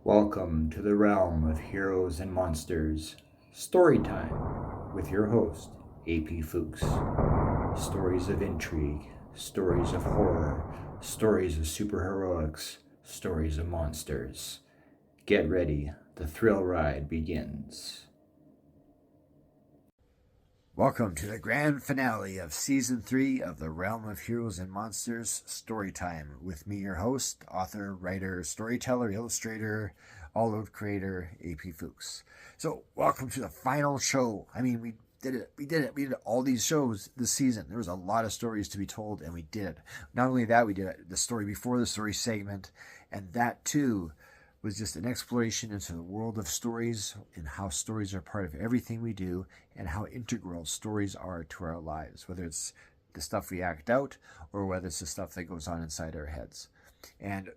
Welcome to the realm of heroes and monsters. Story time with your host, AP Fuchs. Stories of intrigue, stories of horror, stories of superheroics, stories of monsters. Get ready, the thrill ride begins. Welcome to the grand finale of Season 3 of the Realm of Heroes and Monsters Storytime. With me, your host, author, writer, storyteller, illustrator, all-out creator, AP Fuchs. So, welcome to the final show. We did it. We did all these shows this season. There was a lot of stories to be told, and we did it. Not only that, we did the story before the story segment, and that too was just an exploration into the world of stories and how stories are part of everything we do and how integral stories are to our lives, whether it's the stuff we act out or whether it's the stuff that goes on inside our heads. And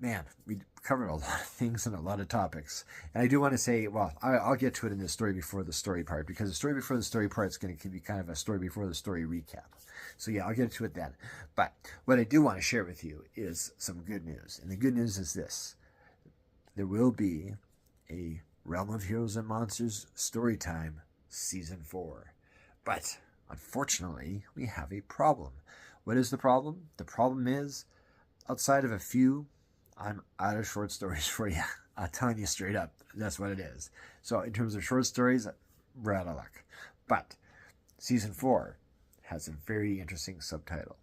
man, we covered a lot of things and a lot of topics. And I do want to say, well, I'll get to it in the story before the story part, because the story before the story part is going to be kind of a story before the story recap. So yeah, I'll get to it then. But what I do want to share with you is some good news. And the good news is this. There will be a Realm of Heroes and Monsters Storytime Season 4. But, unfortunately, we have a problem. What is the problem? The problem is, outside of a few, I'm out of short stories for you. I'm telling you straight up, that's what it is. So, in terms of short stories, we're out of luck. But, Season 4 has a very interesting subtitle.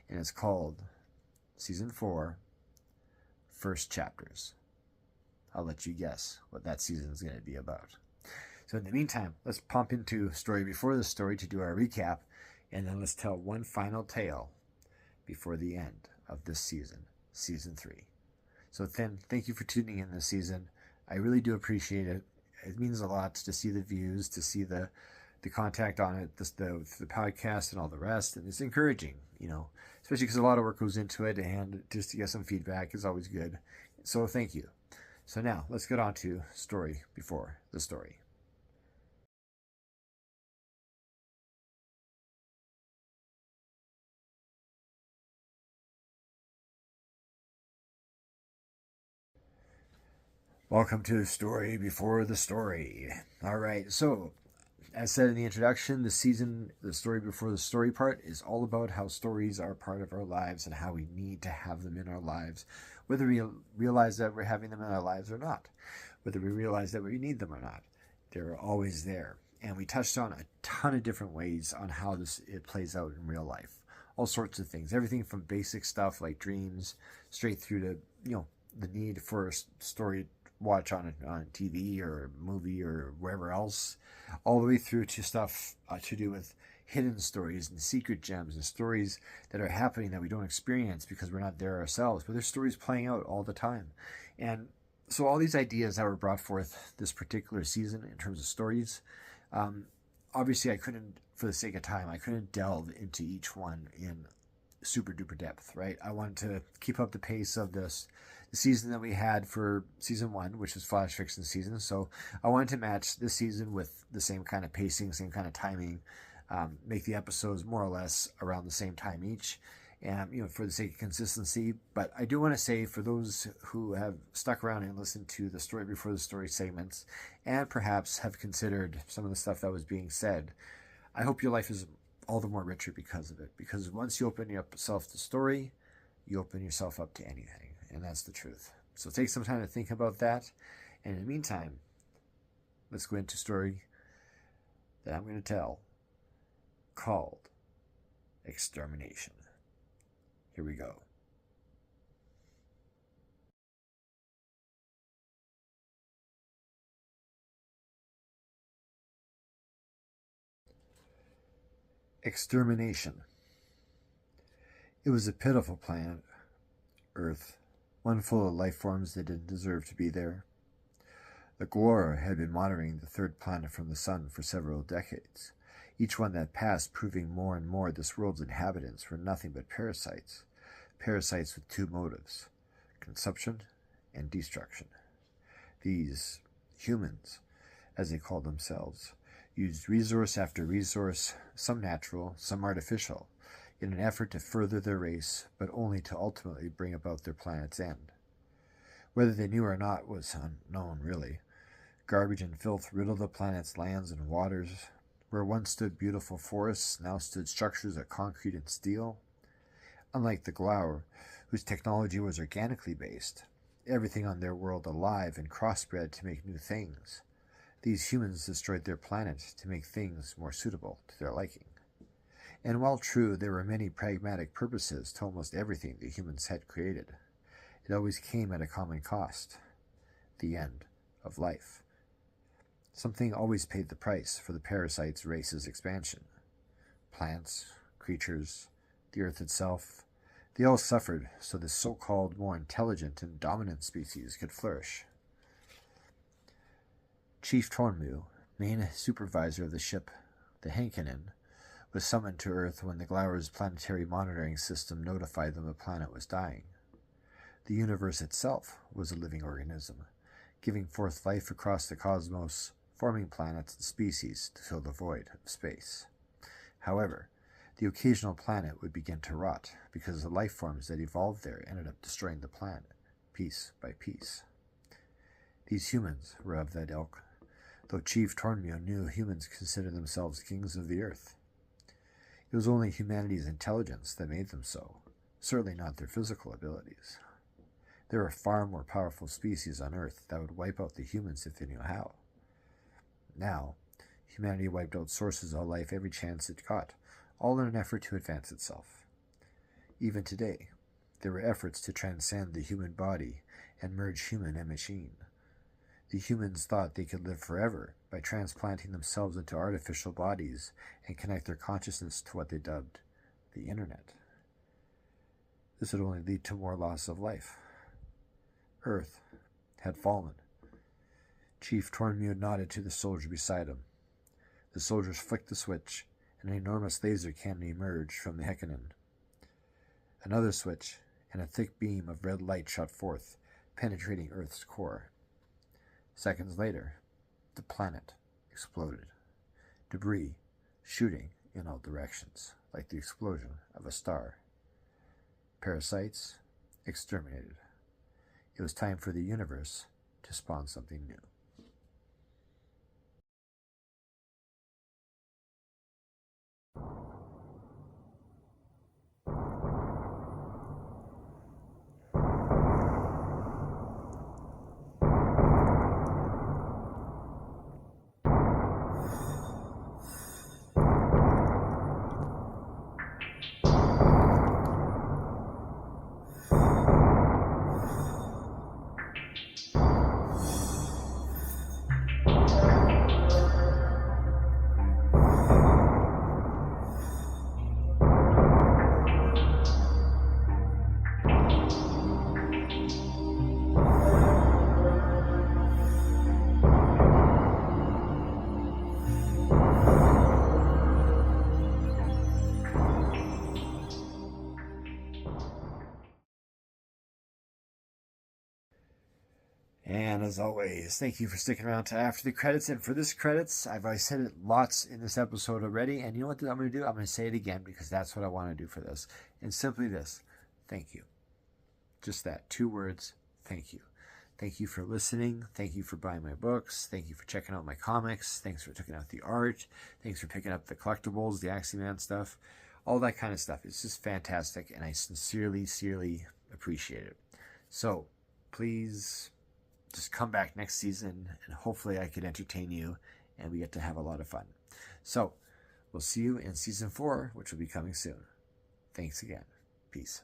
And it's called Season 4 First Chapters. I'll let you guess what that season is going to be about. So in the meantime, let's pump into story before the story to do our recap, and then let's tell one final tale before the end of this season, Season 3. So then, thank you for tuning in this season. I really do appreciate it. It means a lot to see the views, to see the contact on it, the podcast and all the rest, and it's encouraging, especially because a lot of work goes into it, and just to get some feedback is always good. So thank you. So now, let's get on to story before the story. Welcome to Story Before the Story. All right, so as said in the introduction, the story before the story part is all about how stories are part of our lives and how we need to have them in our lives, whether we realize that we're having them in our lives or not, whether we realize that we need them or not. They're always there. And we touched on a ton of different ways on how it plays out in real life. All sorts of things. Everything from basic stuff like dreams, straight through to, the need for a story watch on TV or movie or wherever else, all the way through to stuff to do with hidden stories and secret gems and stories that are happening that we don't experience because we're not there ourselves, but there's stories playing out all the time. And so all these ideas that were brought forth this particular season in terms of stories, obviously I couldn't, for the sake of time, I couldn't delve into each one in super duper depth, right? I wanted to keep up the pace of the season that we had for season 1, which was Flash Fiction season. So I wanted to match this season with the same kind of pacing, same kind of timing, make the episodes more or less around the same time each, and for the sake of consistency. But I do want to say, for those who have stuck around and listened to the story before the story segments and perhaps have considered some of the stuff that was being said, I hope your life is all the more richer because of it. Because once you open yourself to story, you open yourself up to anything. And that's the truth. So take some time to think about that. And in the meantime, let's go into a story that I'm going to tell called Extermination. Here we go. Extermination. It was a pitiful planet, Earth, one full of life forms that didn't deserve to be there. The Glorw had been monitoring the third planet from the sun for several decades, each one that passed proving more and more this world's inhabitants were nothing but parasites. Parasites with two motives: consumption and destruction. These humans, as they called themselves, used resource after resource, some natural, some artificial, in an effort to further their race, but only to ultimately bring about their planet's end. Whether they knew or not was unknown, really. Garbage and filth riddled the planet's lands and waters. Where once stood beautiful forests, now stood structures of concrete and steel. Unlike the Glorw, whose technology was organically based, everything on their world alive and crossbred to make new things, these humans destroyed their planet to make things more suitable to their liking. And while true, there were many pragmatic purposes to almost everything the humans had created, it always came at a common cost: the end of life. Something always paid the price for the parasites' race's expansion. Plants, creatures, the earth itself, they all suffered so the so-called more intelligent and dominant species could flourish. Chief Tornmu, main supervisor of the ship, the Hankinen, was summoned to Earth when the Glorw's planetary monitoring system notified them the planet was dying. The universe itself was a living organism, giving forth life across the cosmos, forming planets and species to fill the void of space. However, the occasional planet would begin to rot because the life forms that evolved there ended up destroying the planet, piece by piece. These humans were of that ilk, though Chief Tornmu knew humans considered themselves kings of the earth. It was only humanity's intelligence that made them so, certainly not their physical abilities. There are far more powerful species on Earth that would wipe out the humans if they knew how. Now, humanity wiped out sources of life every chance it got, all in an effort to advance itself. Even today, there were efforts to transcend the human body and merge human and machine. The humans thought they could live forever by transplanting themselves into artificial bodies and connect their consciousness to what they dubbed the Internet. This would only lead to more loss of life. Earth had fallen. Chief Tornmu nodded to the soldier beside him. The soldiers flicked the switch, and an enormous laser cannon emerged from the Hankinen. Another switch, and a thick beam of red light shot forth, penetrating Earth's core. Seconds later, the planet exploded, debris shooting in all directions, like the explosion of a star. Parasites exterminated. It was time for the universe to spawn something new. And as always, thank you for sticking around to after the credits. And for this credits, I've already said it lots in this episode already. And you know what I'm going to do? I'm going to say it again because that's what I want to do for this. And simply this: thank you. Just that. 2 words. Thank you. Thank you for listening. Thank you for buying my books. Thank you for checking out my comics. Thanks for checking out the art. Thanks for picking up the collectibles, the Axeman stuff, all that kind of stuff. It's just fantastic. And I sincerely appreciate it. So please just come back next season, and hopefully I can entertain you and we get to have a lot of fun. So we'll see you in season 4, which will be coming soon. Thanks again. Peace.